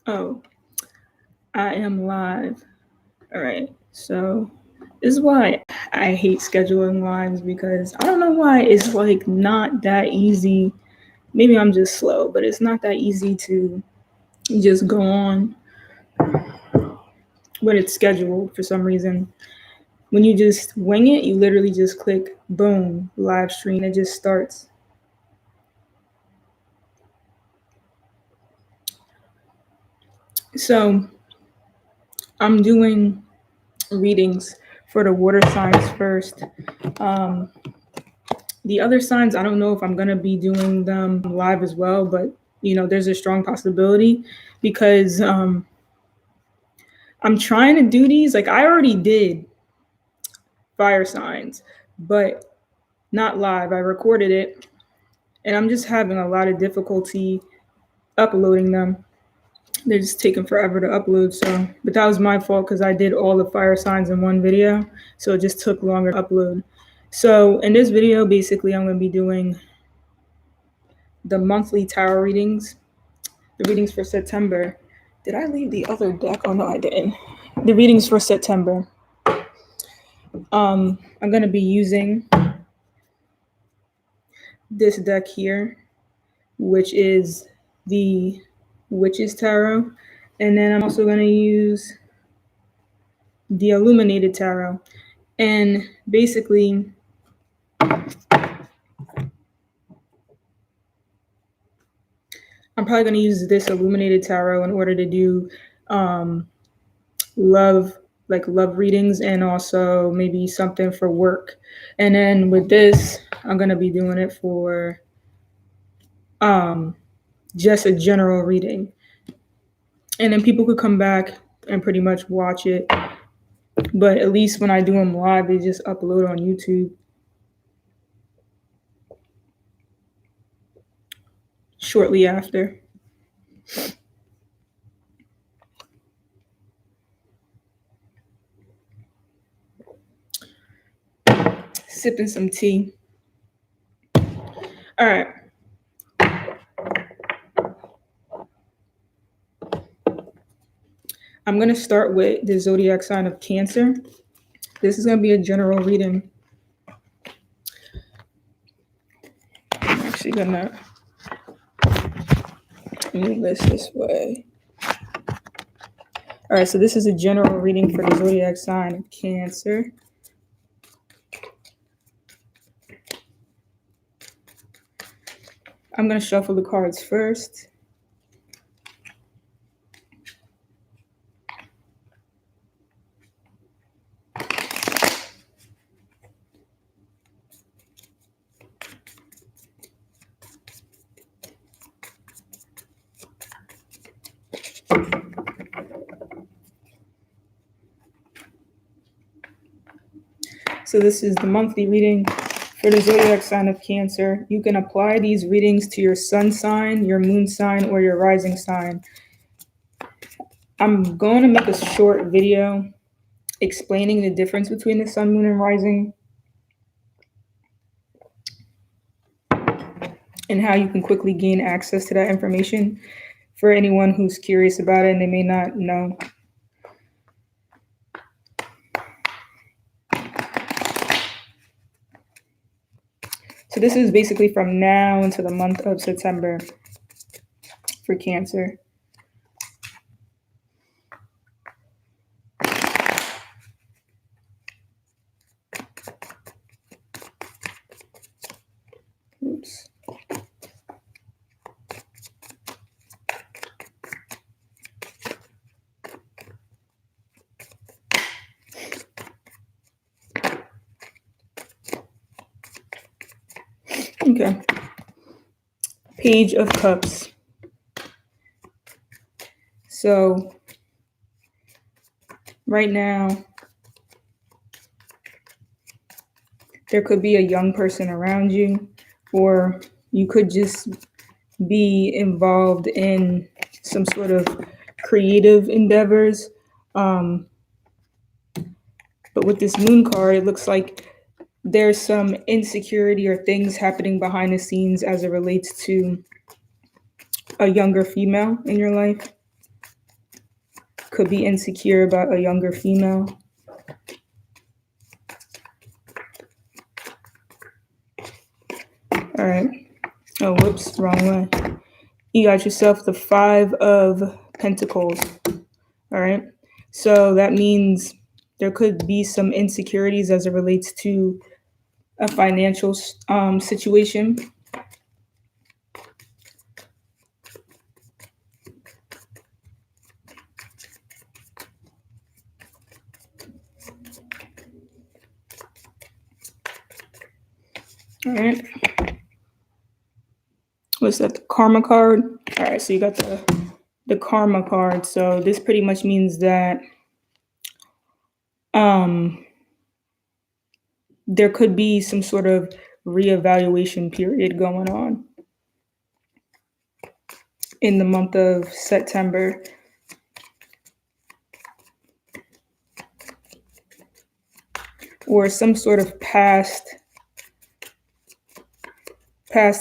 Oh, I am live. All right. So this is why I hate scheduling lives because I don't know why it's like not that easy. Maybe I'm just slow, but it's not that easy to just go on when it's scheduled for some reason. When you just wing it, you literally just click boom, live stream, it just starts. So I'm doing readings for the water signs first. Um, the other signs, I don't know if I'm gonna be doing them live as well, but there's a strong possibility because I'm trying to do these. Like I already did fire signs, but not live. I recorded it, and I'm just having a lot of difficulty uploading them. They're just taking forever to upload. So, but that was my fault because I did all the fire signs in one video, so it just took longer to upload. So in this video, basically, I'm going to be doing the monthly tarot readings, the readings for September. Did I leave the other deck? Oh no, I didn't. The readings for September. I'm going to be using this deck here, which is the Witch's Tarot. And then I'm also going to use the Illuminated Tarot. And basically, I'm probably going to use this Illuminated Tarot in order to do love readings and also maybe something for work. And then with this, I'm going to be doing it for just a general reading. And then people could come back and pretty much watch it. But at least when I do them live, they just upload on YouTube shortly after. Sipping some tea. All right. I'm going to start with the zodiac sign of Cancer. This is going to be a general reading. I'm actually going to move this way. All right, so this is a general reading for the zodiac sign of Cancer. I'm going to shuffle the cards first. So this is the monthly reading for the zodiac sign of Cancer. You can apply these readings to your sun sign, your moon sign, or your rising sign. I'm going to make a short video explaining the difference between the sun, moon, and rising, and how you can quickly gain access to that information for anyone who's curious about it and they may not know. So this is basically from now until the month of September for Cancer. Oops. Okay. Page of Cups. So right now, there could be a young person around you, or you could just be involved in some sort of creative endeavors. But with this moon card, it looks like there's some insecurity or things happening behind the scenes as it relates to a younger female in your life. could be insecure about a younger female. All right. Oh, whoops, wrong way. You got yourself the 5 of Pentacles. All right. So that means there could be some insecurities as it relates to a financial situation. All right. What's that? The Karma card. All right. So you got the Karma card. So this pretty much means that there could be some sort of reevaluation period going on in the month of September. Or some sort of past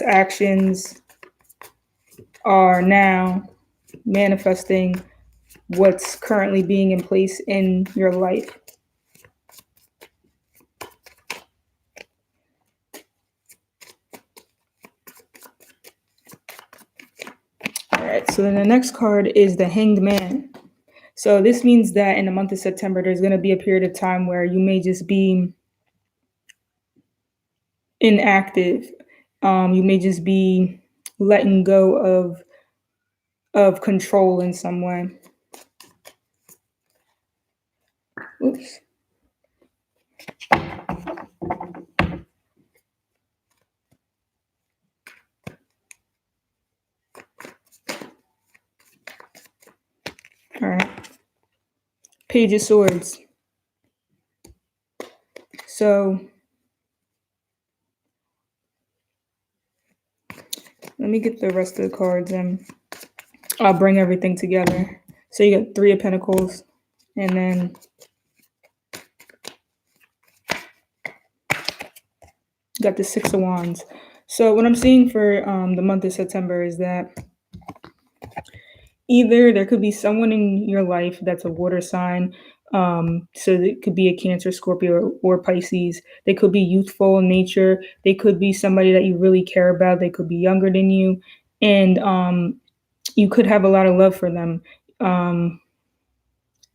actions are now manifesting what's currently being in place in your life. All right, so then the next card is the Hanged Man. So this means that in the month of September, there's going to be a period of time where you may just be inactive. You may just be letting go of control in some way. Oops. All right. Page of Swords. So let me get the rest of the cards and I'll bring everything together. So you got 3 of Pentacles and then got the 6 of Wands. So what I'm seeing for the month of September is that either there could be someone in your life that's a water sign. So it could be a Cancer, Scorpio, or Pisces. They could be youthful in nature. They could be somebody that you really care about. They could be younger than you. And you could have a lot of love for them.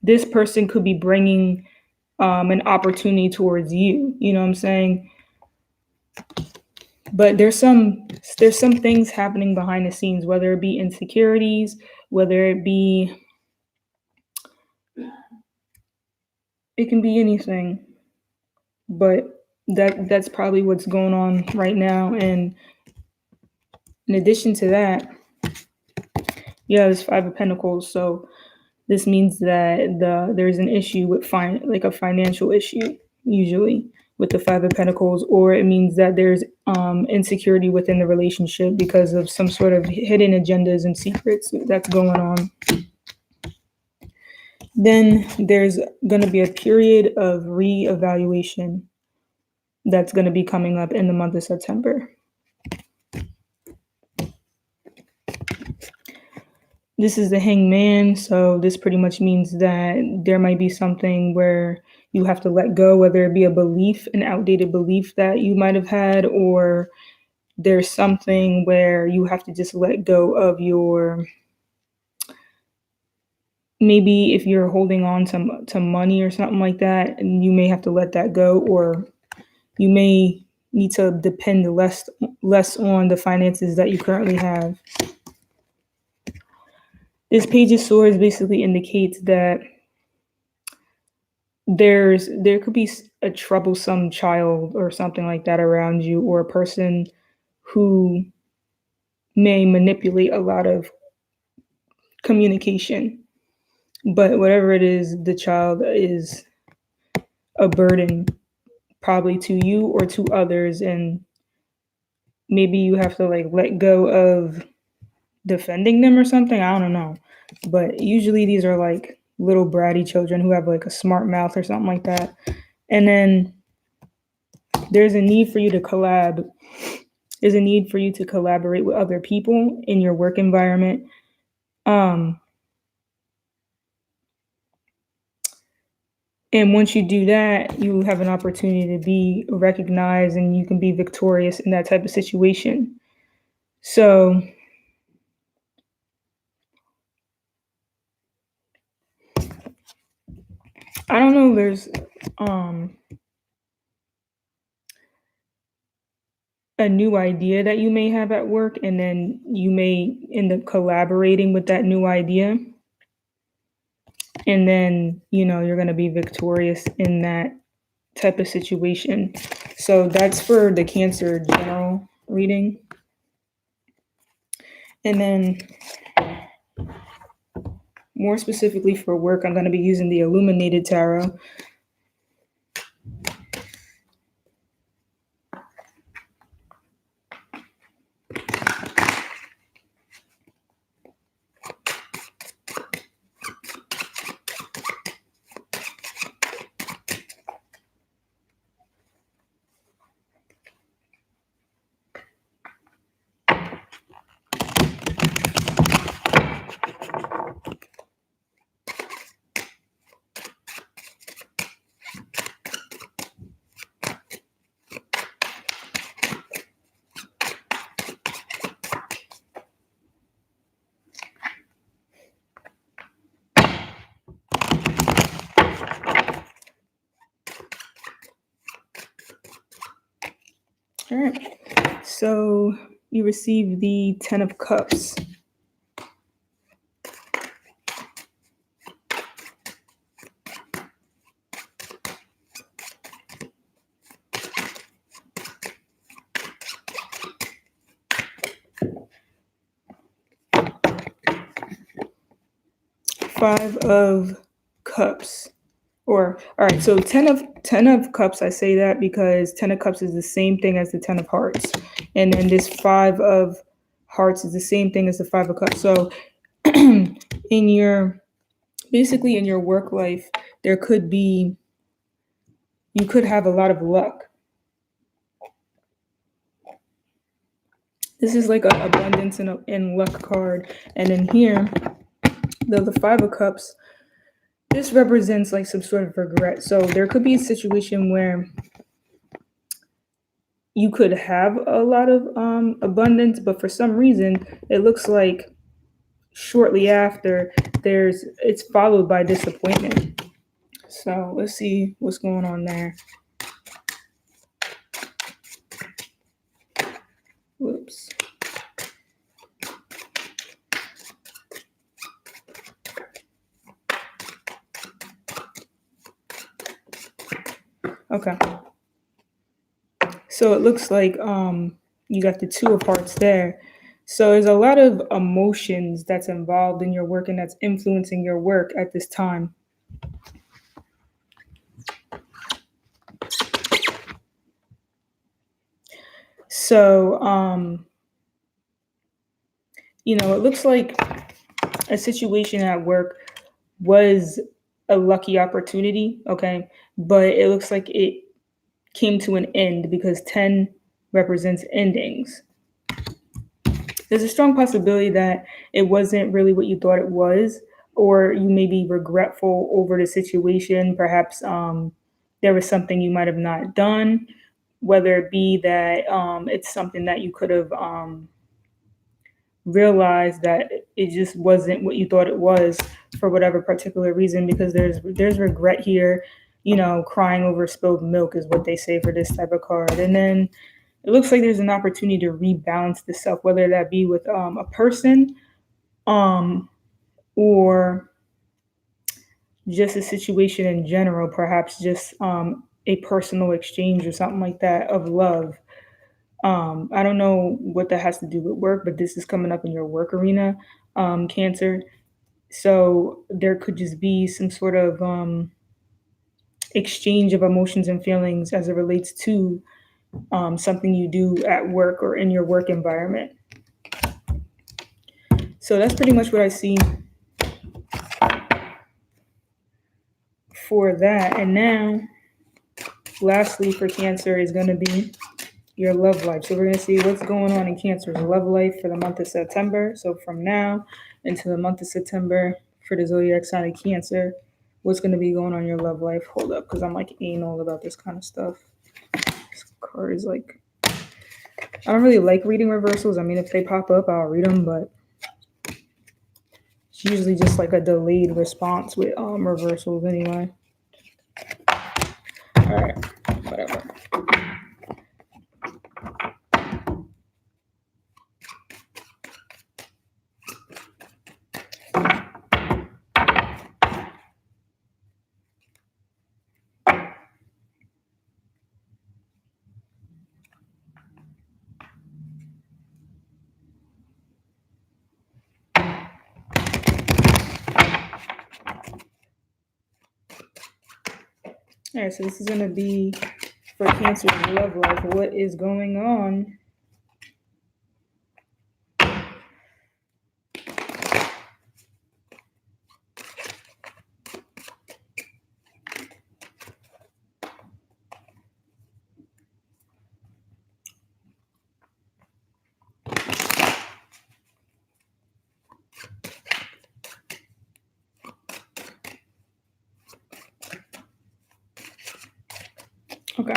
This person could be bringing an opportunity towards you. You know what I'm saying? But there's some things happening behind the scenes, whether it be insecurities, whether it can be anything. But that's probably what's going on right now. And in addition to that, there's 5 of Pentacles. So this means that there's an issue with like a financial issue, usually with the 5 of Pentacles, or it means that there's insecurity within the relationship because of some sort of hidden agendas and secrets that's going on. Then there's going to be a period of reevaluation that's going to be coming up in the month of September. This is the Hanged Man, so this pretty much means that there might be something where you have to let go, whether it be a belief, an outdated belief that you might have had, or there's something where you have to just let go of your, maybe if you're holding on to money or something like that, and you may have to let that go, or you may need to depend less on the finances that you currently have. This Page of Swords basically indicates that there could be a troublesome child or something like that around you, or a person who may manipulate a lot of communication. But whatever it is, the child is a burden probably to you or to others, and maybe you have to like let go of defending them or something. I don't know. But usually these are like little bratty children who have like a smart mouth or something like that. And then there's a need for you to collab. There's a need for you to collaborate with other people in your work environment. And once you do that, you have an opportunity to be recognized and you can be victorious in that type of situation. So I don't know, there's a new idea that you may have at work, and then you may end up collaborating with that new idea. And then, you're going to be victorious in that type of situation. So that's for the Cancer general reading. And then more specifically for work, I'm going to be using the Illuminated Tarot. All right. So you receive the 10 of Cups. Five of Cups. All right, so 10 of Cups, I say that because 10 of Cups is the same thing as the 10 of Hearts. And then this 5 of Hearts is the same thing as the 5 of Cups. So in your work life, you could have a lot of luck. This is like an abundance and luck card. And then here, the 5 of Cups, this represents like some sort of regret. So there could be a situation where you could have a lot of abundance, but for some reason, it looks like shortly after it's followed by disappointment. So let's see what's going on there. Whoops. Okay. So it looks like you got the 2 of Hearts there. So there's a lot of emotions that's involved in your work and that's influencing your work at this time. So, it looks like a situation at work was a lucky opportunity, okay? But it looks like it came to an end because 10 represents endings. There's a strong possibility that it wasn't really what you thought it was, or you may be regretful over the situation. Perhaps there was something you might have not done, whether it be that it's something that you could have realized that it just wasn't what you thought it was for whatever particular reason, because there's regret here. Crying over spilled milk is what they say for this type of card. And then it looks like there's an opportunity to rebalance the self, whether that be with a person or just a situation in general, perhaps just a personal exchange or something like that of love. I don't know what that has to do with work, but this is coming up in your work arena, Cancer. So there could just be some sort of exchange of emotions and feelings as it relates to something you do at work or in your work environment. So that's pretty much what I see for that. And now, lastly, for Cancer is going to be your love life. So we're going to see what's going on in Cancer's love life for the month of September. So from now into the month of September for the zodiac sign of Cancer. what's going to be going on in your love life. Hold up, because I'm like anal about this kind of stuff. This card is like, I don't really like reading reversals. I mean, if they pop up, I'll read them, but it's usually just like a delayed response with reversals anyway. All right, whatever. All right, so this is going to be for Cancer's love life. What is going on? Okay.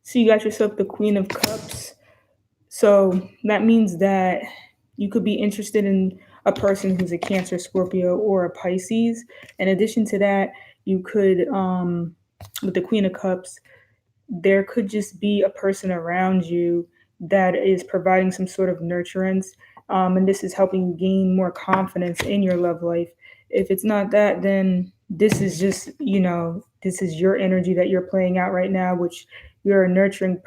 So you got yourself the Queen of Cups. So that means that you could be interested in a person who's a Cancer, Scorpio, or a Pisces. In addition to that, you could, with the Queen of Cups, there could just be a person around you that is providing some sort of nurturance. And this is helping you gain more confidence in your love life. If it's not that, then this is just, this is your energy that you're playing out right now, which you're a nurturing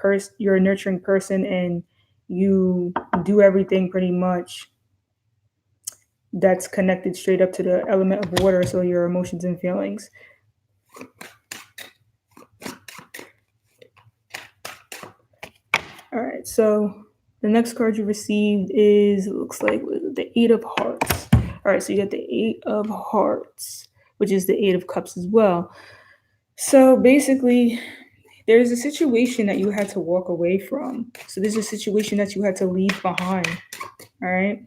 person, and you do everything pretty much that's connected straight up to the element of water, so your emotions and feelings. All right, so the next card you received is, it looks like, the Eight of Hearts. All right, so you got the Eight of Hearts, which is the Eight of Cups as well. So basically, there's a situation that you had to walk away from. So there's a situation that you had to leave behind. All right.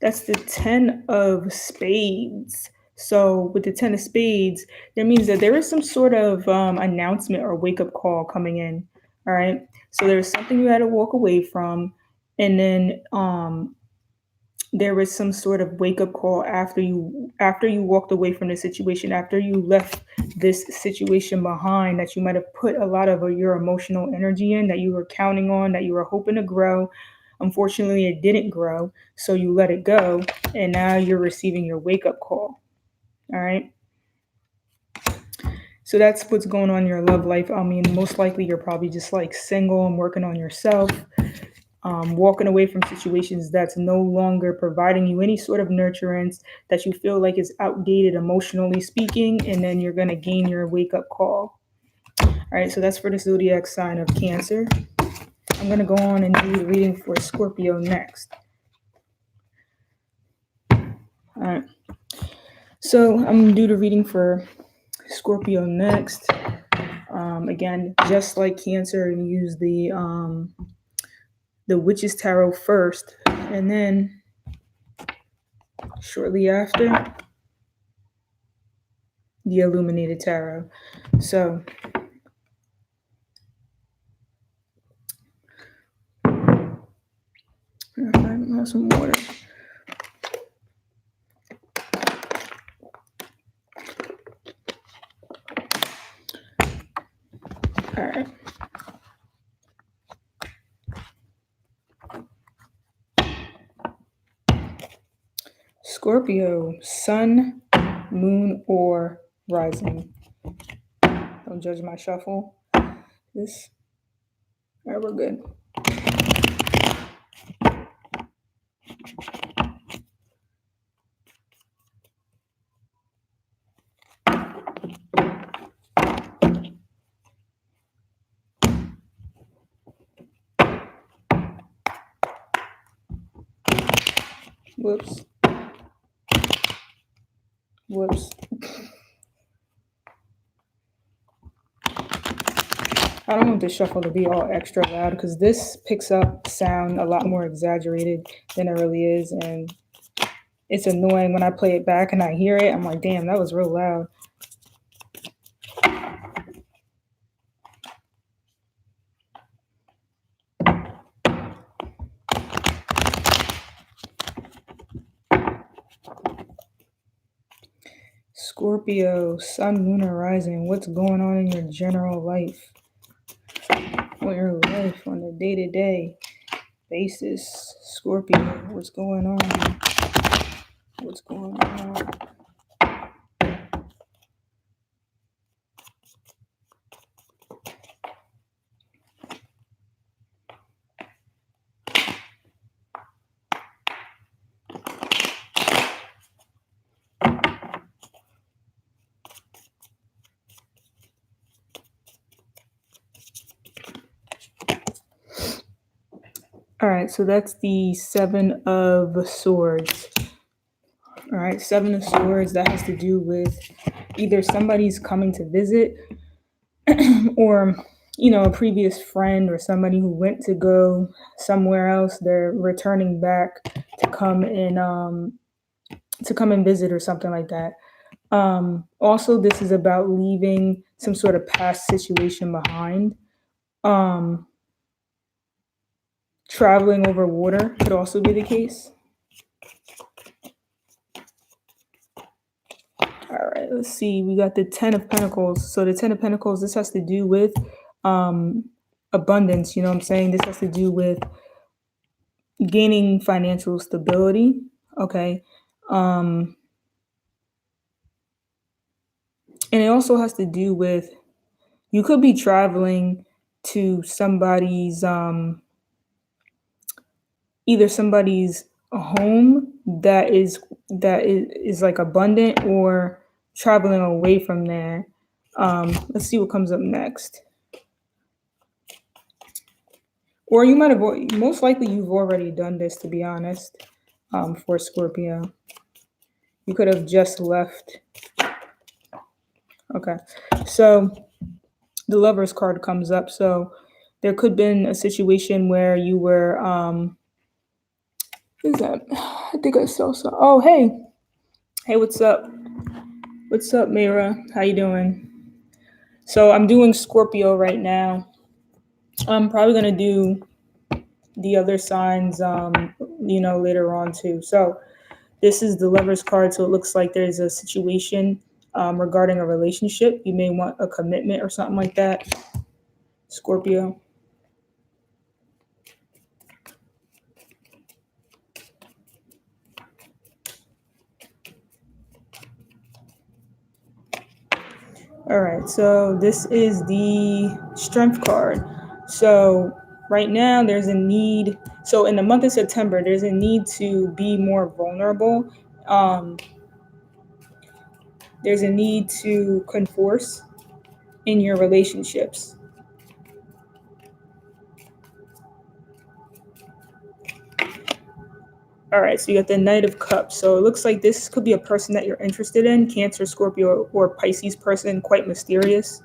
That's the Ten of Spades. So with the Ten of Spades, that means that there is some sort of announcement or wake-up call coming in. All right. So there's something you had to walk away from, and then there was some sort of wake-up call after you walked away from the situation, after you left this situation behind that you might have put a lot of your emotional energy in, that you were counting on, that you were hoping to grow. Unfortunately, it didn't grow, so you let it go, and now you're receiving your wake-up call. All right. So that's what's going on in your love life. I mean, most likely you're probably just like single and working on yourself, walking away from situations that's no longer providing you any sort of nurturance, that you feel like is outdated emotionally speaking, and then you're going to gain your wake-up call. All right, so that's for the zodiac sign of Cancer. I'm going to go on and do the reading for Scorpio next. All right. So I'm going to do the reading for Scorpio next. Again, just like Cancer, and use the Witch's Tarot first, and then shortly after, the Illuminated Tarot. So I'm going to have some water. All right. Scorpio, Sun, Moon, or Rising. Don't judge my shuffle. This. All right, we're good. Whoops. I don't want the shuffle to be all extra loud, because this picks up sound a lot more exaggerated than it really is, and it's annoying when I play it back and I hear it. I'm like, damn, that was real loud. Scorpio, sun, moon, or rising. What's going on in your general life? Or your life on a day-to-day basis. Scorpio, what's going on? What's going on? All right, so that's the Seven of Swords. All right, Seven of Swords, that has to do with either somebody's coming to visit or, a previous friend or somebody who went to go somewhere else. They're returning back to come and visit or something like that. Also, this is about leaving some sort of past situation behind. Traveling over water could also be the case. All right, let's see. We got the Ten of Pentacles. So the Ten of Pentacles, this has to do with abundance. You know what I'm saying? This has to do with gaining financial stability. Okay. And it also has to do with, you could be traveling to somebody's either somebody's home that is like abundant, or traveling away from there. Let's see what comes up next. Or you might have, most likely you've already done this, to be honest, for Scorpio. You could have just left. Okay, so the Lover's card comes up. So there could have been a situation where you were, what is that? I think I saw some. Oh, hey. Hey, what's up? What's up, Mayra? How you doing? So I'm doing Scorpio right now. I'm probably going to do the other signs, later on too. So this is the Lover's card. So it looks like there's a situation regarding a relationship. You may want a commitment or something like that, Scorpio. All right, so this is the Strength card. So right now there's a need. So in the month of September, there's a need to be more vulnerable. There's a need to conforce in your relationships. All right, so you got the Knight of Cups. So it looks like this could be a person that you're interested in, Cancer, Scorpio, or Pisces person, quite mysterious.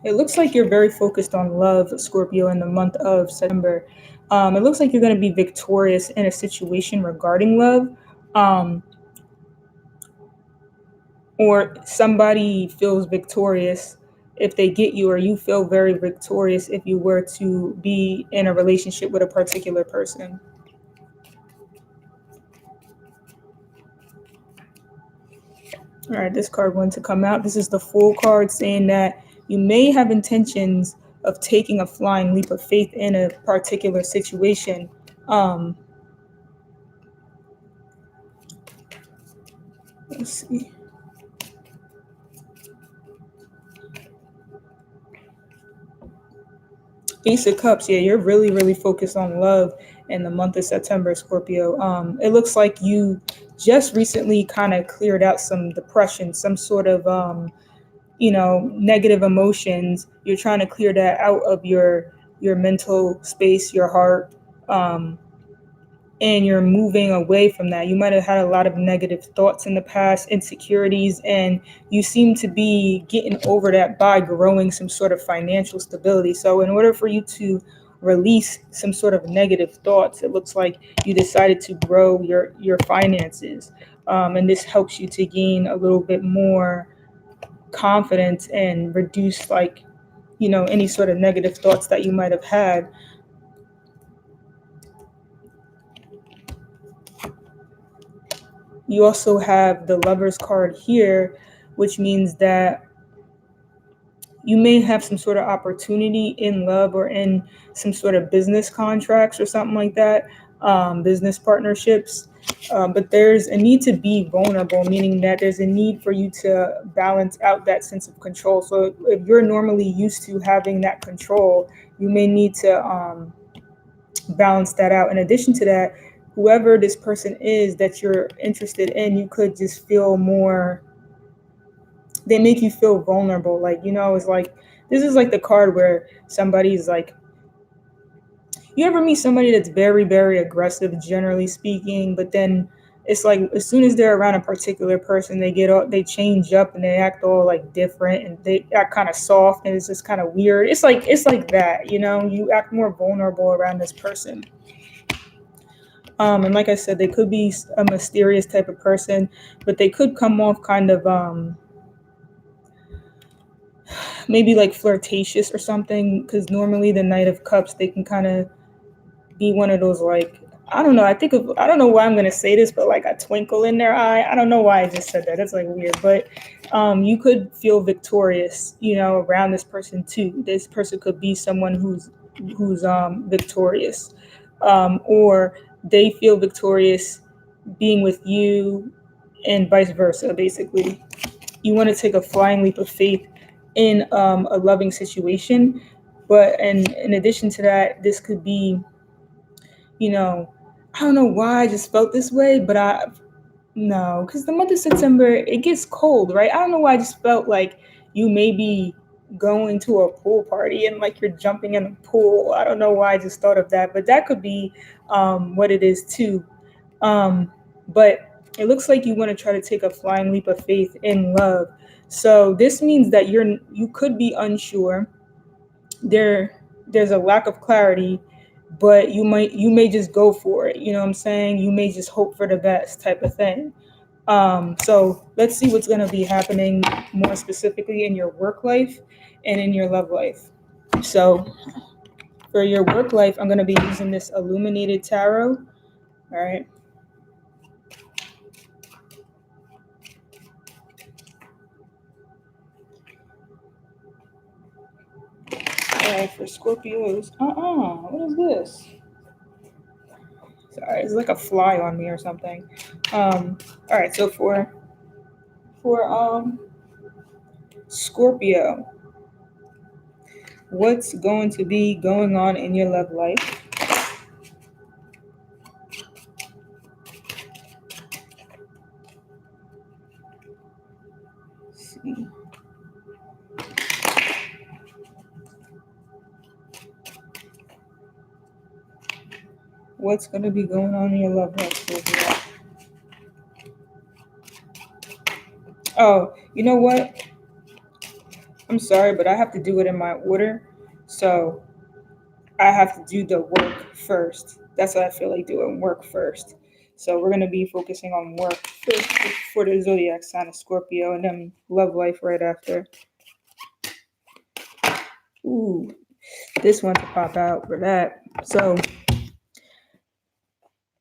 It looks like you're very focused on love, Scorpio, in the month of September. It looks like you're going to be victorious in a situation regarding love. Or somebody feels victorious if they get you, or you feel very victorious if you were to be in a relationship with a particular person. All right, this card went to come out. This is the Fool card, saying that you may have intentions of taking a flying leap of faith in a particular situation. Let's see. Ace of Cups, yeah, you're really, really focused on love in the month of September, Scorpio. It looks like you just recently kind of cleared out some depression, some sort of, negative emotions. You're trying to clear that out of your mental space, your heart, and you're moving away from that. You might have had a lot of negative thoughts in the past, insecurities, and you seem to be getting over that by growing some sort of financial stability. So in order for you to release some sort of negative thoughts. It looks like you decided to grow your finances, and this helps you to gain a little bit more confidence and reduce, like, any sort of negative thoughts that you might have had. You also have the Lover's card here, which means that you may have some sort of opportunity in love or in some sort of business contracts or something like that, business partnerships. But there's a need to be vulnerable, meaning that there's a need for you to balance out that sense of control. So if you're normally used to having that control, you may need to balance that out. In addition to that, whoever this person is that you're interested in, you could just feel more, they make you feel vulnerable. Like, it's like, this is like the card where somebody's like, you ever meet somebody that's very, very aggressive, generally speaking, but then it's like as soon as they're around a particular person, they change up and they act all like different and they act kind of soft and it's just kind of weird. It's like that, you act more vulnerable around this person. And like I said, they could be a mysterious type of person, but they could come off kind of maybe like flirtatious or something, because normally the Knight of Cups, they can kind of be one of those, like, I don't know, I don't know why I'm going to say this, but like a twinkle in their eye. I don't know why I just said that. That's like weird, but you could feel victorious, around this person too. This person could be someone who's victorious, or they feel victorious being with you, and vice versa. Basically, you want to take a flying leap of faith in a loving situation. But in addition to that, this could be, I don't know why I just felt this way, but no, because the month of September, it gets cold, right? I don't know why I just felt like you may be going to a pool party and like you're jumping in a pool. I don't know why I just thought of that, but that could be what it is too. But it looks like you want to try to take a flying leap of faith in love. So this means that you could be unsure. There's a lack of clarity, but you may just go for it. You know what I'm saying? You may just hope for the best type of thing. So let's see what's going to be happening more specifically in your work life and in your love life. So for your work life, I'm going to be using this illuminated tarot. All right. All right, for Scorpios. What is this? Sorry, it's like a fly on me or something. All right, so for Scorpio, what's going to be going on in your love life? Let's see. What's going to be going on in your love life, Scorpio? Oh, you know what? I'm sorry, but I have to do it in my order. So I have to do the work first. That's what I feel like doing, work first. So we're going to be focusing on work for the zodiac sign of Scorpio, and then love life right after. Ooh, this one to pop out for that. So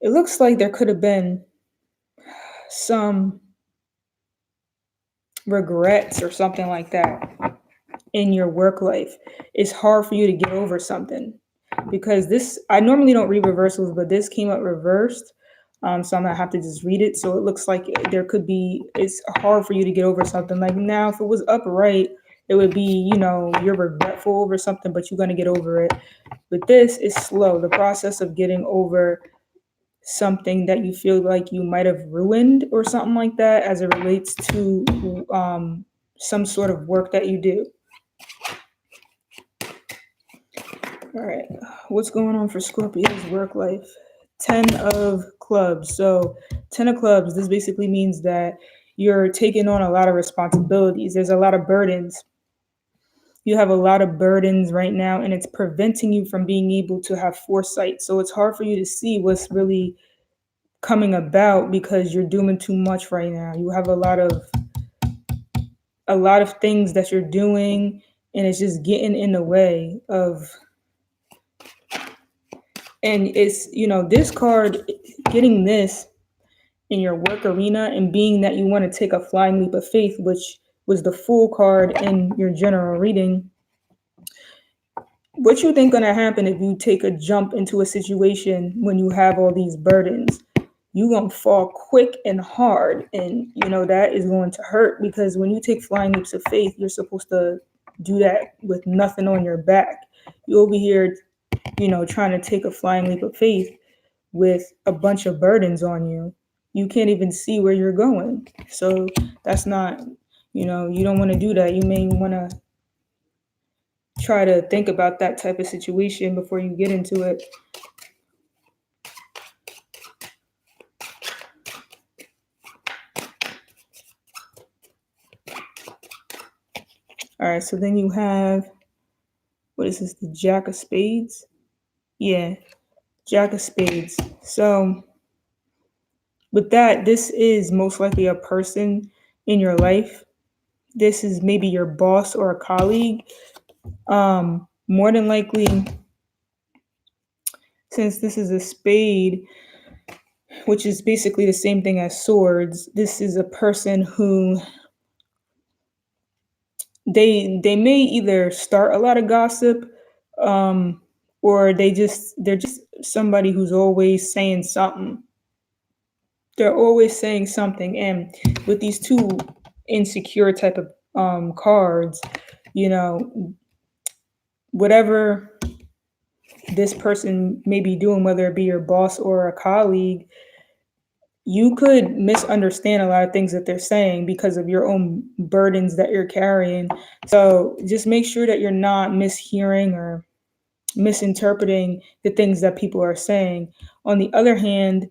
it looks like there could have been some regrets or something like that in your work life. It's hard for you to get over something, because this, I normally don't read reversals, but this came up reversed. So I'm gonna have to just read it. So it looks like there could be, it's hard for you to get over something. Like now, if it was upright, it would be, you're regretful over something, but you're gonna get over it. But this is slow. The process of getting over something that you feel like you might have ruined or something like that, as it relates to some sort of work that you do. All right, what's going on for Scorpio's work life? 10 of clubs. So 10 of clubs, this basically means that you're taking on a lot of responsibilities. There's a lot of burdens. You have a lot of burdens right now, and it's preventing you from being able to have foresight. So it's hard for you to see what's really coming about because you're doing too much right now. You have a lot of things that you're doing, and it's just getting in the way of. And it's, this card, getting this in your work arena, and being that you want to take a flying leap of faith, which was the Fool card in your general reading. What you think gonna happen if you take a jump into a situation when you have all these burdens? You gonna fall quick and hard, and that is going to hurt, because when you take flying leaps of faith, you're supposed to do that with nothing on your back. You over here, trying to take a flying leap of faith with a bunch of burdens on you. You can't even see where you're going. So that's not, you don't want to do that. You may want to try to think about that type of situation before you get into it. All right, so then you have, what is this, the Jack of Spades? Yeah, Jack of Spades. So with that, this is most likely a person in your life. This is maybe your boss or a colleague. More than likely, since this is a spade, which is basically the same thing as swords, this is a person who they may either start a lot of gossip, or they're just somebody who's always saying something. They're always saying something, and with these two insecure type of cards, whatever this person may be doing, whether it be your boss or a colleague, you could misunderstand a lot of things that they're saying because of your own burdens that you're carrying. So just make sure that you're not mishearing or misinterpreting the things that people are saying. On the other hand,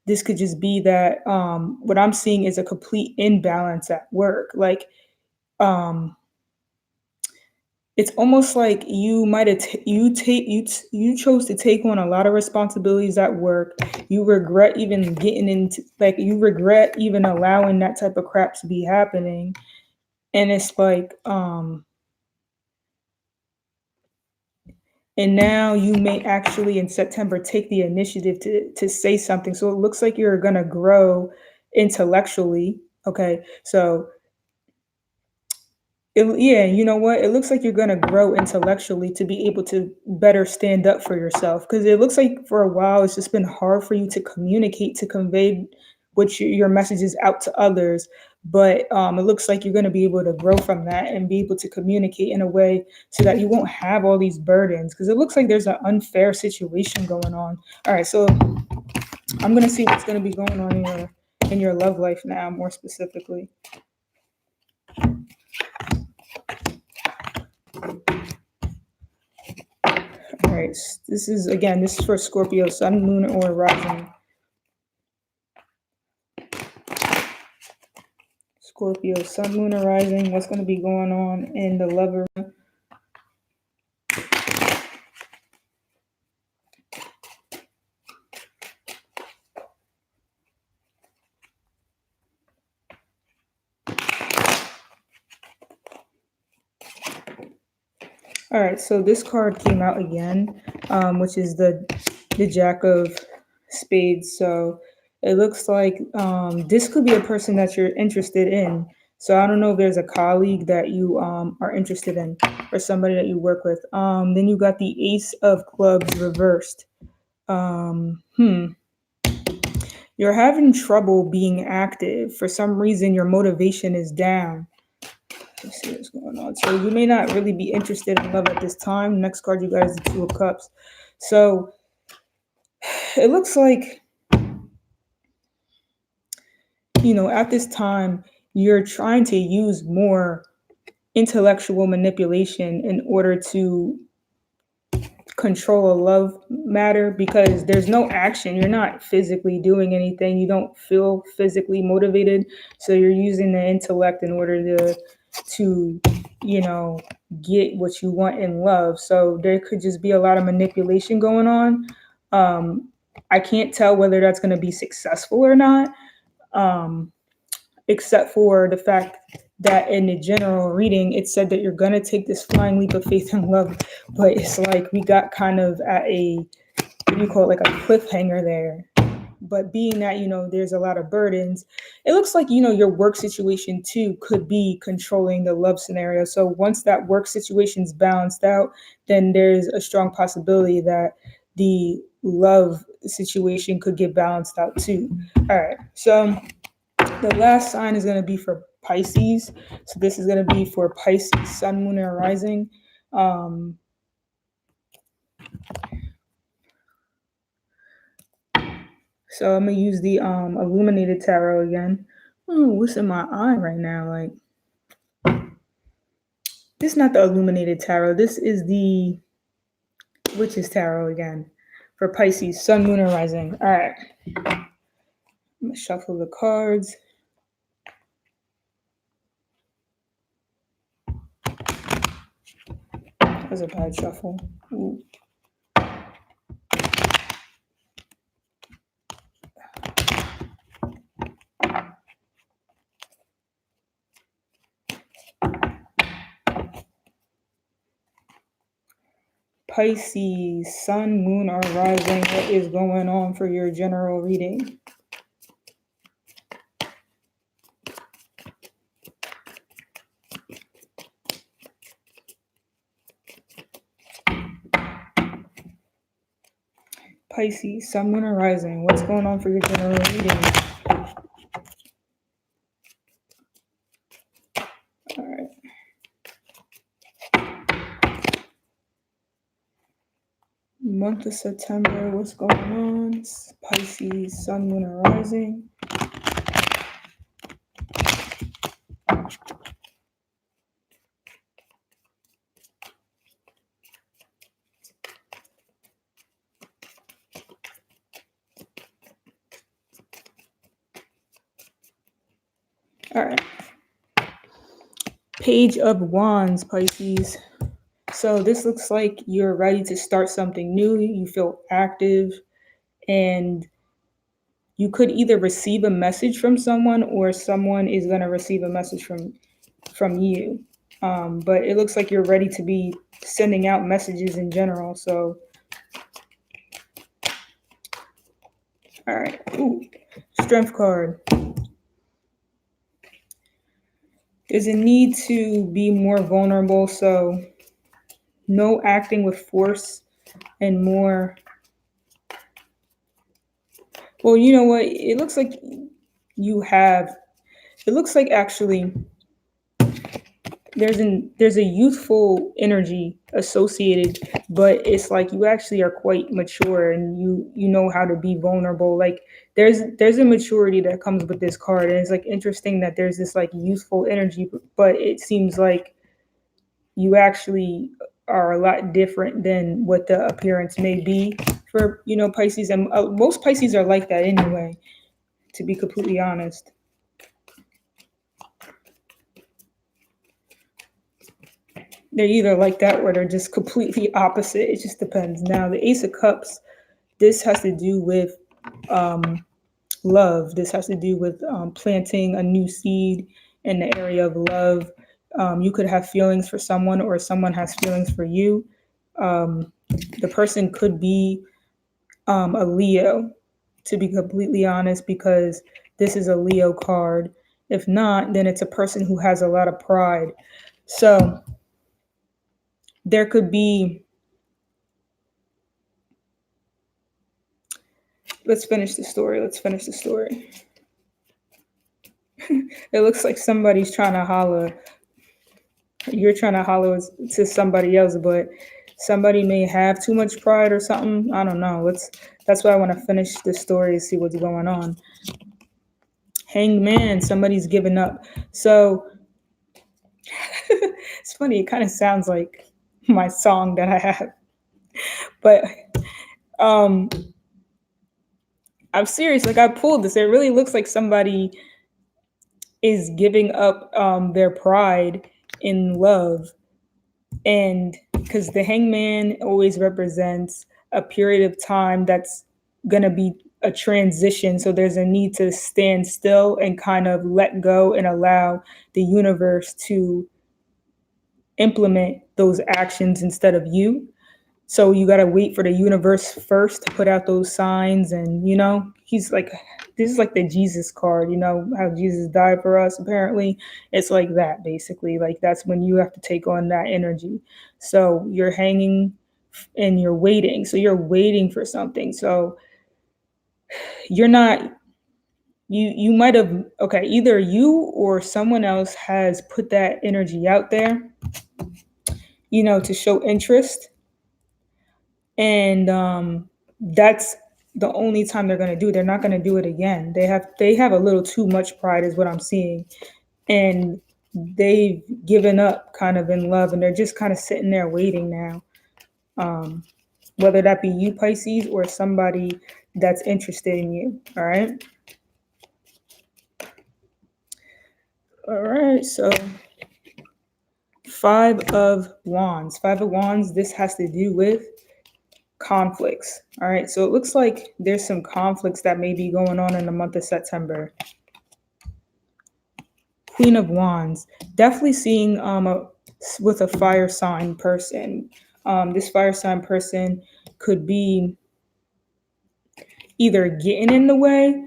this could just be that what I'm seeing is a complete imbalance at work. Like, it's almost like you might have you chose to take on a lot of responsibilities at work. You regret even getting into, like, you regret even allowing that type of crap to be happening. And it's like, and now you may actually in September take the initiative to say something. So it looks like you're gonna grow intellectually. Okay, so yeah, you know what? It looks like you're going to grow intellectually to be able to better stand up for yourself. Because it looks like for a while it's just been hard for you to communicate, to convey your messages out to others. But it looks like you're going to be able to grow from that and be able to communicate in a way so that you won't have all these burdens. Because it looks like there's an unfair situation going on. All right, so I'm going to see what's going to be going on in your love life now, more specifically. All right, this is for Scorpio, Sun, Moon, or Rising. Scorpio, Sun, Moon, or Rising. What's going to be going on in the lover? All right, so this card came out again, which is the Jack of Spades. So it looks like this could be a person that you're interested in. So I don't know if there's a colleague that you are interested in, or somebody that you work with. Then you got the Ace of Clubs reversed. You're having trouble being active. For some reason, your motivation is down. Let's see what's going on. So you may not really be interested in love at this time. Next card you got is the Two of Cups. So it looks like, at this time, you're trying to use more intellectual manipulation in order to control a love matter, because there's no action. You're not physically doing anything. You don't feel physically motivated. So you're using the intellect in order to get what you want in love. So there could just be a lot of manipulation going on. I can't tell whether that's going to be successful or not, um, except for the fact that in the general reading, it said that you're going to take this flying leap of faith and love. But it's like we got kind of at a, what do you call it, like a cliffhanger there. But being that, there's a lot of burdens, it looks like, your work situation too could be controlling the love scenario. So once that work situation's balanced out, then there's a strong possibility that the love situation could get balanced out too. All right. So the last sign is going to be for Pisces. So this is going to be for Pisces, Sun, Moon, and Rising. So I'm gonna use the illuminated tarot again. Oh, what's in my eye right now? Like, this is not the illuminated tarot. This is the Witch's tarot again for Pisces, Sun, Moon, and Rising. All right. I'm gonna shuffle the cards. That was a bad shuffle. Ooh. Pisces, Sun, Moon, or Rising, what is going on for your general reading? Pisces, Sun, Moon, or Rising, what's going on for your general reading? All right. Month of September, what's going on? Pisces, Sun, Moon, or Rising. All right. Page of Wands, Pisces. So this looks like you're ready to start something new. You feel active, and you could either receive a message from someone or someone is going to receive a message from you. But it looks like you're ready to be sending out messages in general. So, all right. Ooh, Strength card. There's a need to be more vulnerable. So no acting with force and more. Well, you know what? It looks like it looks like actually there's a youthful energy associated, but it's like you actually are quite mature and you know how to be vulnerable. Like there's a maturity that comes with this card, and it's like interesting that there's this like youthful energy, but it seems like you actually are a lot different than what the appearance may be for Pisces, and most Pisces are like that anyway, to be completely honest. They're either like that or they're just completely opposite. It just depends. Now, the Ace of Cups, this has to do with love. This has to do with planting a new seed in the area of love. You could have feelings for someone or someone has feelings for you. The person could be a Leo, to be completely honest, because this is a Leo card. If not, then it's a person who has a lot of pride. So there could be, let's finish the story. It looks like somebody's trying to holler. You're trying to holler to somebody else, but somebody may have too much pride or something. I don't know. That's why I want to finish the story and see what's going on. Hanged man, somebody's given up. So it's funny. It kind of sounds like my song that I have, but I'm serious. Like I pulled this. It really looks like somebody is giving up their pride in love. And because the hangman always represents a period of time that's going to be a transition. So there's a need to stand still and kind of let go and allow the universe to implement those actions instead of you. So you got to wait for the universe first to put out those signs. And, he's like, this is like the Jesus card, how Jesus died for us, apparently. It's like that, basically. Like, that's when you have to take on that energy. So you're hanging and you're waiting. So you're waiting for something. So you're not, you might have, okay, either you or someone else has put that energy out there, to show interest. And that's the only time they're going to do it. They're not going to do it again. They have a little too much pride is what I'm seeing. And they've given up kind of in love, and they're just kind of sitting there waiting now. Whether that be you, Pisces, or somebody that's interested in you. All right. All right. So 5 of Wands. 5 of Wands, this has to do with conflicts. All right. So it looks like there's some conflicts that may be going on in the month of September. Queen of Wands, definitely seeing with a fire sign person. This fire sign person could be either getting in the way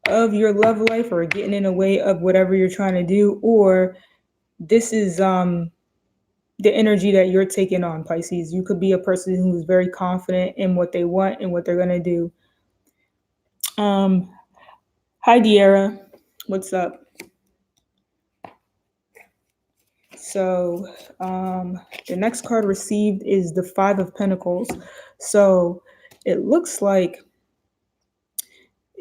of your love life or getting in the way of whatever you're trying to do, or this is the energy that you're taking on, Pisces. You could be a person who's very confident in what they want and what they're going to do. Hi, De'Ara. What's up? So the next card received is the 5 of Pentacles. So it looks like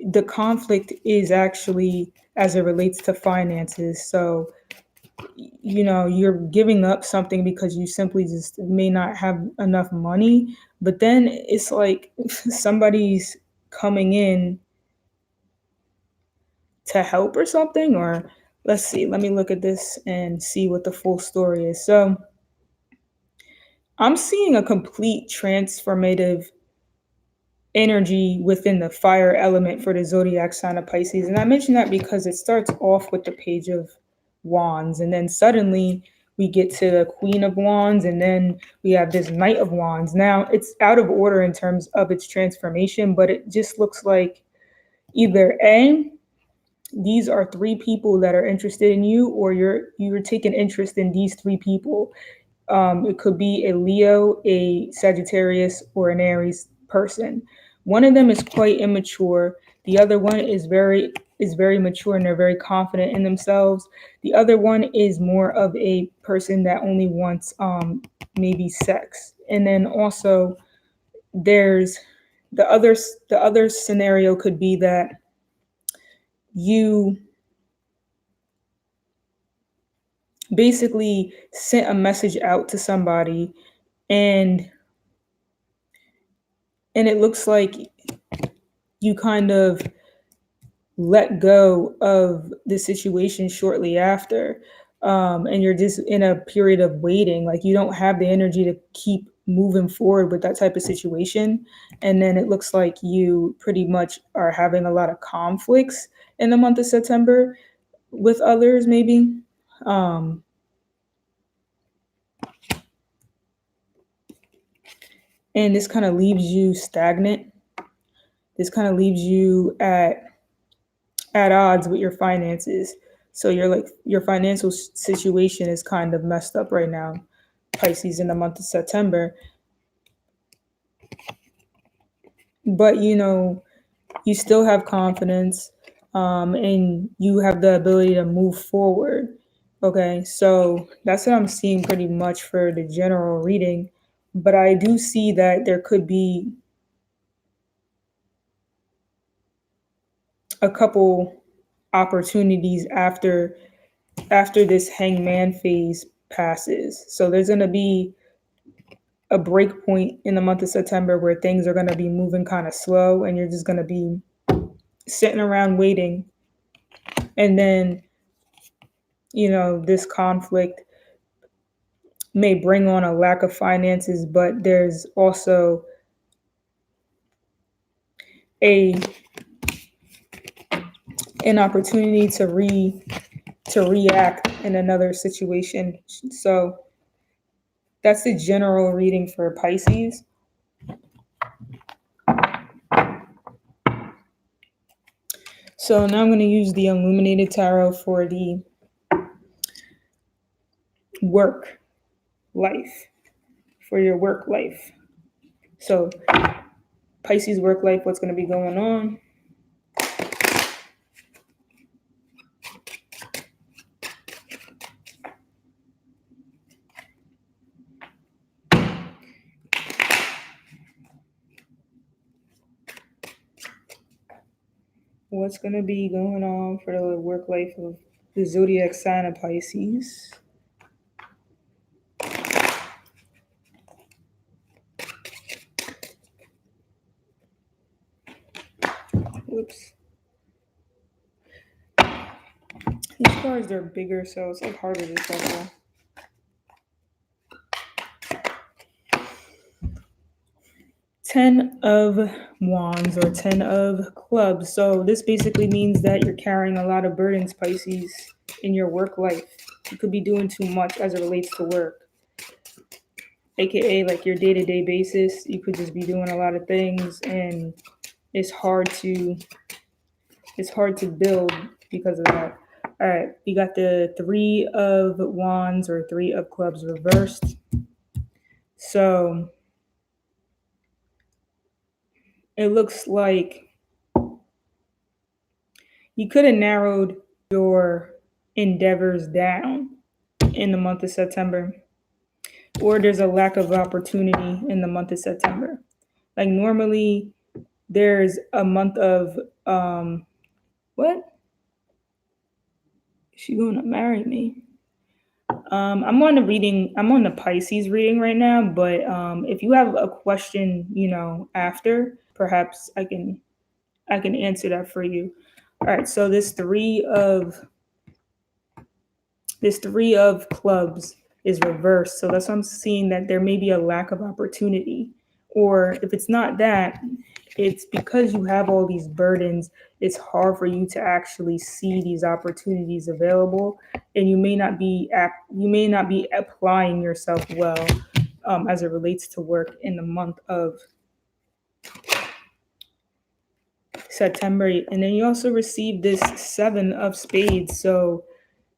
the conflict is actually as it relates to finances. So, you're giving up something because you simply just may not have enough money. But then it's like somebody's coming in to help or something. Or let's see, let me look at this and see what the full story is. So I'm seeing a complete transformative energy within the fire element for the zodiac sign of Pisces. And I mention that because it starts off with the Page of Wands, and then suddenly we get to the Queen of Wands, and then we have this Knight of Wands. Now it's out of order in terms of its transformation, but it just looks like either A, these are 3 people that are interested in you, or you're taking interest in these 3 people. It could be a Leo, a Sagittarius, or an Aries person. One of them is quite immature. The other one is very mature, and they're very confident in themselves. The other one is more of a person that only wants maybe sex. And then also there's the other scenario could be that you basically sent a message out to somebody, and it looks like you kind of let go of the situation shortly after, and you're just in a period of waiting. Like, you don't have the energy to keep moving forward with that type of situation. And then it looks like you pretty much are having a lot of conflicts in the month of September with others, maybe. And this kind of leaves you stagnant. This kind of leaves you at odds with your finances. So your financial situation is kind of messed up right now, Pisces, in the month of September. But you still have confidence, and you have the ability to move forward. Okay, so that's what I'm seeing pretty much for the general reading. But I do see that there could be a couple opportunities after this hangman phase passes. So there's going to be a break point in the month of September where things are going to be moving kind of slow, and you're just going to be sitting around waiting. And then, this conflict may bring on a lack of finances, but there's also a an opportunity to react in another situation. So that's the general reading for Pisces. So now I'm going to use the Illuminated Tarot for the work life, for your work life. So Pisces work life, what's going to be going on? What's going to be going on for the work life of the zodiac sign of Pisces? Whoops. These cards are bigger, so it's like harder to shuffle. Ten of Wands or 10 of Clubs. So this basically means that you're carrying a lot of burdens, Pisces, in your work life. You could be doing too much as it relates to work. AKA like your day-to-day basis. You could just be doing a lot of things and it's hard to build because of that. All right, we got the 3 of Wands or 3 of Clubs reversed. So it looks like you could have narrowed your endeavors down in the month of September, or there's a lack of opportunity in the month of September. Like normally there's a month of what? Is she going to marry me? I'm on the Pisces reading right now, but if you have a question, after, perhaps I can answer that for you. All right, so this 3 of Clubs is reversed. So that's why I'm seeing that there may be a lack of opportunity. Or if it's not that, it's because you have all these burdens, it's hard for you to actually see these opportunities available, and you may not be applying yourself well as it relates to work in the month of September. And then you also receive this 7 of Spades. So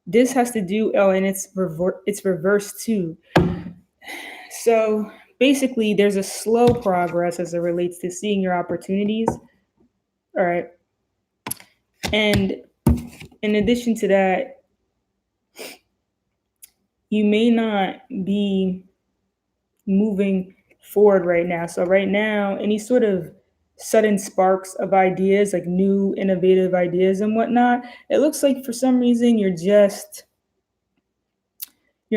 this has to do, and it's reversed too. So basically there's a slow progress as it relates to seeing your opportunities. All right. And in addition to that, you may not be moving forward right now. So right now, any sort of sudden sparks of ideas, like new innovative ideas and whatnot, it looks like for some reason you're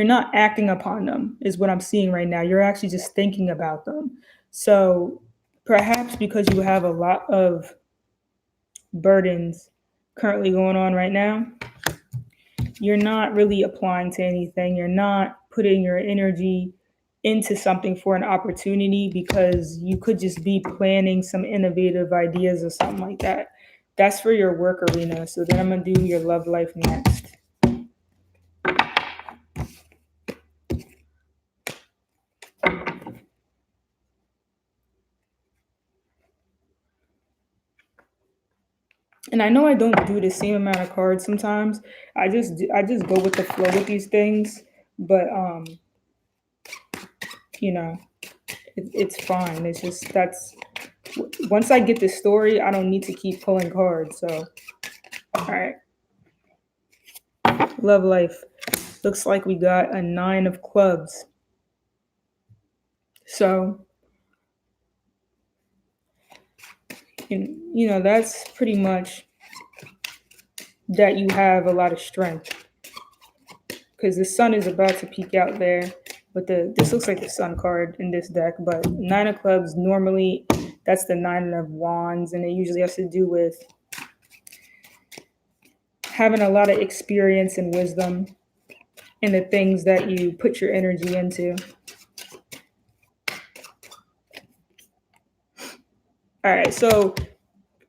not acting upon them, is what I'm seeing right now. You're actually just thinking about them. So perhaps because you have a lot of burdens currently going on right now, you're not really applying to anything. You're not putting your energy into something for an opportunity because you could just be planning some innovative ideas or something like that. That's for your work arena. So then I'm going to do your love life next. And I know I don't do the same amount of cards sometimes. I just go with the flow with these things, but it's fine. It's just once I get the story, I don't need to keep pulling cards. So, all right. Love life. Looks like we got a 9 of Clubs. So, that's pretty much that you have a lot of strength because the sun is about to peek out there. But this looks like the sun card in this deck, but 9 of Clubs, normally that's the 9 of Wands, and it usually has to do with having a lot of experience and wisdom. and the things that you put your energy into. All right, so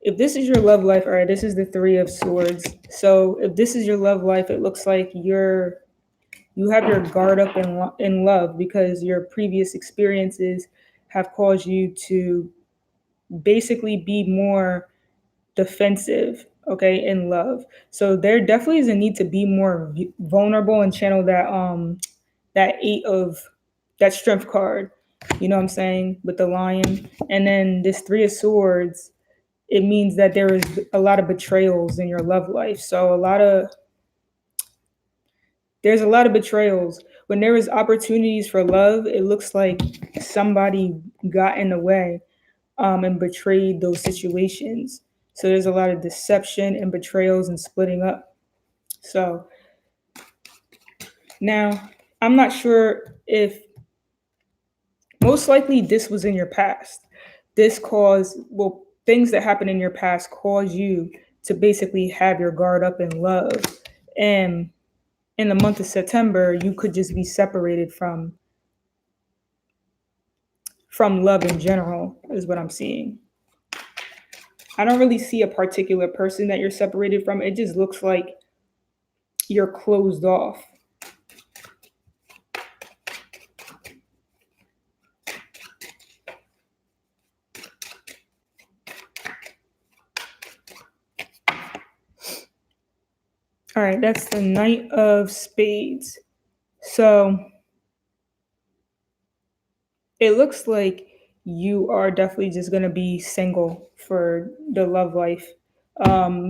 if this is your love life, all right, this is the Three of Swords. So if this is your love life, it looks like you have your guard up in love because your previous experiences have caused you to basically be more defensive, okay, in love. So there definitely is a need to be more vulnerable and channel that eight of that strength card. You know what I'm saying, with the lion, and then this Three of Swords. It means that there is a lot of betrayals in your love life. So there's a lot of betrayals. When there is opportunities for love, it looks like somebody got in the way and betrayed those situations. So there's a lot of deception and betrayals and splitting up. So now I'm not sure if most likely this was in your past. This caused, well, things that happened in your past cause you to basically have your guard up in love. And in the month of September, you could just be separated from love in general, is what I'm seeing. I don't really see a particular person that you're separated from. It just looks like you're closed off. All right, that's the Knight of Spades. So it looks like you are definitely just going to be single for the love life,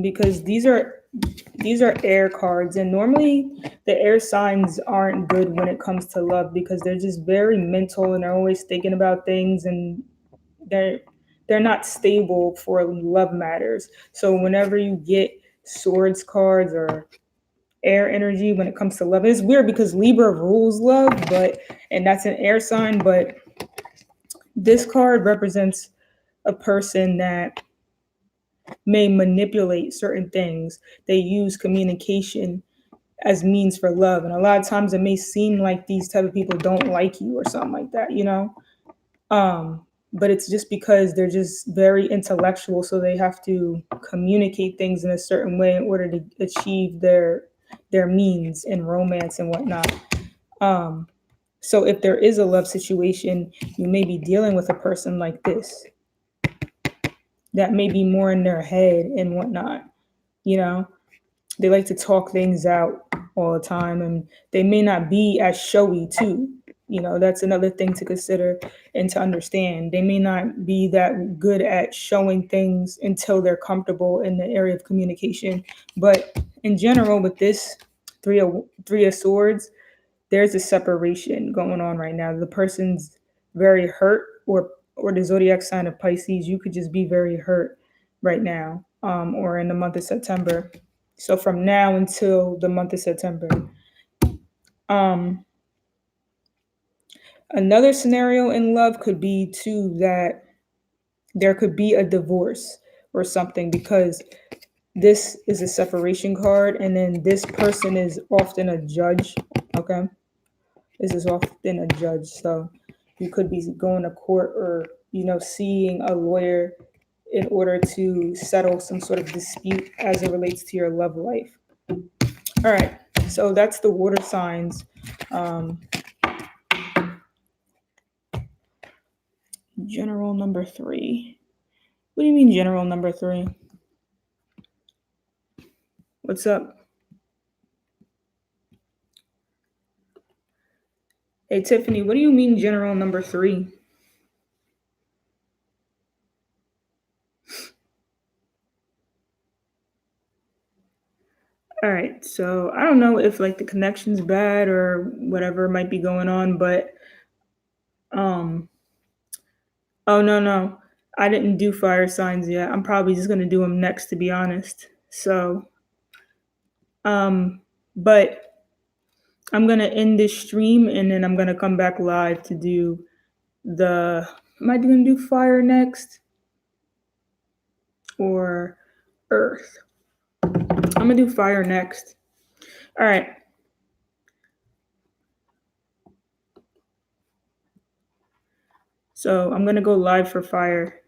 because these are air cards, and normally the air signs aren't good when it comes to love because they're just very mental and they're always thinking about things, and they're they're not stable for love matters. So whenever you get swords cards or air energy when it comes to love, it's weird because Libra rules love, but and that's an air sign, but this card represents a person that may manipulate certain things. They use communication as means for love, and a lot of times it may seem like these type of people don't like you or something like that, you know. But it's just because they're just very intellectual, so they have to communicate things in a certain way in order to achieve their means in romance and whatnot. So if there is a love situation, you may be dealing with a person like this that may be more in their head and whatnot. You know, they like to talk things out all the time, and they may not be as showy too. You know, that's another thing to consider and to understand. They may not be that good at showing things until they're comfortable in the area of communication. But in general, with this three of swords, there's a separation going on right now. The person's very hurt, or the zodiac sign of Pisces, you could just be very hurt right now, or in the month of September. So from now until the month of September. Um, Another scenario in love could be too that there could be a divorce or something, because this is a separation card, and then this person is often a judge. Okay. This is often a judge. So you could be going to court, or, you know, seeing a lawyer in order to settle some sort of dispute as it relates to your love life. All right. So that's the water signs. General number 3. What do you mean, general number 3? What's up? Hey, Tiffany, what do you mean, general number 3? All right. So I don't know if like the connection's bad or whatever might be going on, but um, oh no, I didn't do fire signs yet. I'm probably just gonna do them next, to be honest. So, um, but I'm gonna end this stream and then I'm gonna come back live to do the. Am I gonna do fire next or earth? I'm gonna do fire next. All right. So I'm going to go live for fire.